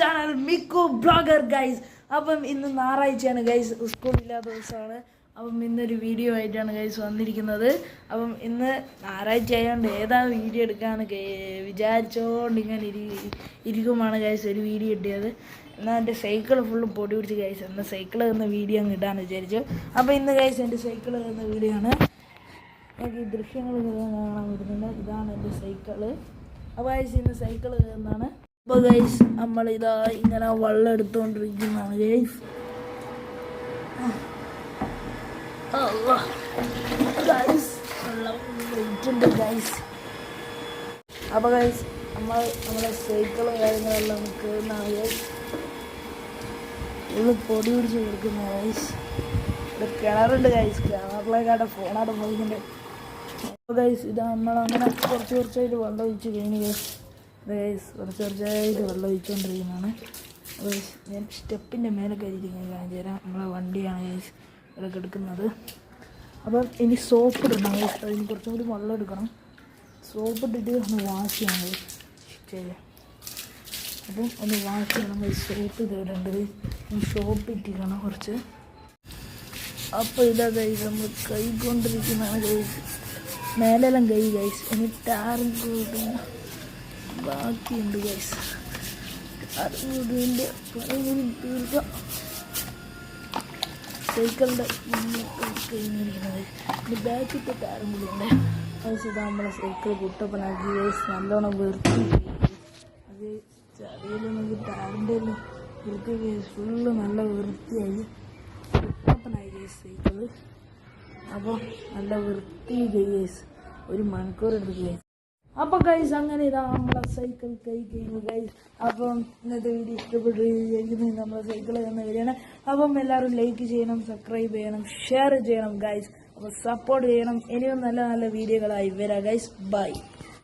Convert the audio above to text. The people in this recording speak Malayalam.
Channel Miku blogger guys. അപ്പം ഇന്ന് ഞായറാഴ്ചയാണ് ഗൈസ്, സ്കൂളില്ലാത്ത ദിവസമാണ്. അപ്പം ഇന്നൊരു വീഡിയോ ആയിട്ടാണ് ഗൈസ് വന്നിരിക്കുന്നത്. അപ്പം ഇന്ന് ഞായറാഴ്ച ആയതുകൊണ്ട് ഏതാ വീഡിയോ എടുക്കാമെന്ന് വിചാരിച്ചുകൊണ്ട് ഇങ്ങനെ ഇരിക്കുമാണ് ഗൈസ് ഒരു വീഡിയോ കിട്ടിയത്. എന്നാൽ എൻ്റെ സൈക്കിൾ ഫുള്ളും പൊടി പിടിച്ച് ഗൈസ്, എന്നാൽ സൈക്കിൾ എന്ന വീഡിയോ അങ്ങ് ഇടാമെന്ന് വിചാരിച്ചു. അപ്പോൾ ഇന്ന് ഗൈസ് എൻ്റെ സൈക്കിൾ എന്ന വീഡിയോ ആണ്. എനിക്ക് ദൃശ്യങ്ങൾ കാണാൻ പറ്റുന്നുണ്ട്. ഇതാണ് എൻ്റെ സൈക്കിള്. അപ്പോൾ ഗൈസ് ഇന്ന് സൈക്കിൾ എന്നാണ്. അപ്പോൾ ഗൈസ് നമ്മളിതാ ഇങ്ങനെ വെള്ളം എടുത്തുകൊണ്ടിരിക്കുന്നതാണ് ഗൈസ്. വെയിറ്റുണ്ട് ഗൈസ്. അപ്പോൾ ഗൈസ് നമ്മുടെ സൈക്കിള് കാര്യങ്ങളെല്ലാം നിൽക്കുന്നതാണ് ഗൈസ്. ഫുള്ള് പൊടി പിടിച്ച് കൊടുക്കുന്ന ഗൈസ്. ഇവിടെ കിണറുണ്ട് ഗൈസ്, കിണറിലേക്കാട്ടെ ഫോണാടെ പോയിട്ടുണ്ട്. അപ്പോൾ ഗൈസ് ഇതാ നമ്മളങ്ങനെ കുറച്ചായിട്ട് വെള്ളം ഒഴിച്ച് കഴിഞ്ഞ് ഗൈസ്. ഗൈസ് കുറച്ചായിട്ട് വെള്ളം ഒഴിച്ചുകൊണ്ടിരിക്കുന്നതാണ്. ഗൈസ് ഞാൻ സ്റ്റെപ്പിൻ്റെ മേലെ കയറിയിരിക്കുന്നത് കാണിച്ചു തരാം. നമ്മളെ വണ്ടിയാണ് ഗൈസ് ഇവിടെ എടുക്കുന്നത്. അപ്പം ഇനി സോപ്പ് ഇടണം ഗൈസ്. അതിന് കുറച്ചും കൂടി വെള്ളം എടുക്കണം. സോപ്പ് ഇട്ടിട്ട് ഒന്ന് വാഷ് ചെയ്യണം ഗൈസ്. ശരി, അപ്പം ഒന്ന് വാഷ് ചെയ്യണം ഗൈസ്. സോപ്പ് ഇടേണ്ടത് സോപ്പ് ഇട്ടിരിക്കണം കുറച്ച്. അപ്പോൾ ഇതാ ഗൈസ് നമ്മൾ കൈ കൊണ്ടിരിക്കുന്നതാണ് ഗൈസ്. മേലെല്ലാം കൈ ഗൈസ്. ഇനി ടാറും കൂടി ബാക്കിയുണ്ട് ഗൈസ്. ടാറും കൂടിൻ്റെ പണി തീർക്കാം. സൈക്കിളിൻ്റെ കഴിഞ്ഞിരിക്കുന്നത് ഇനി ബാക്കിത്തെ ടാറും കൂടി ഉണ്ട് ഗൈസ്. ഇതാ നമ്മളെ സൈക്കിൾ കുട്ടപ്പനാക്കി ഗൈസ്. നല്ലോണം വൃത്തി അത് ചതിയിൽ നമുക്ക് ടാറിൻ്റെ വൃത്തി ഗൈസ്. ഫുള്ള് നല്ല വൃത്തിയായി കുട്ടപ്പനായി ഗൈസ് സൈക്കിള്. അപ്പോൾ നല്ല വൃത്തി ഗൈസ്. 1 മണിക്കൂർ എടുത്ത് ഗൈസ്. അപ്പോൾ ഗൈസ് അങ്ങനെ ഇതാ നമ്മളെ സൈക്കിൾ കഴിഞ്ഞു ഗൈസ്. അപ്പം ഇന്നത്തെ വീഡിയോ ഇഷ്ടപ്പെട്ടിരിക്കുന്നത് നമ്മളെ സൈക്കിൾ എന്ന വീഡിയോയാണ്. അപ്പം എല്ലാവരും ലൈക്ക് ചെയ്യണം, സബ്സ്ക്രൈബ് ചെയ്യണം, ഷെയർ ചെയ്യണം ഗൈസ്. അപ്പോൾ സപ്പോർട്ട് ചെയ്യണം. ഇനിയും നല്ല നല്ല വീഡിയോകളായി വരാം ഗൈസ്. ബൈ.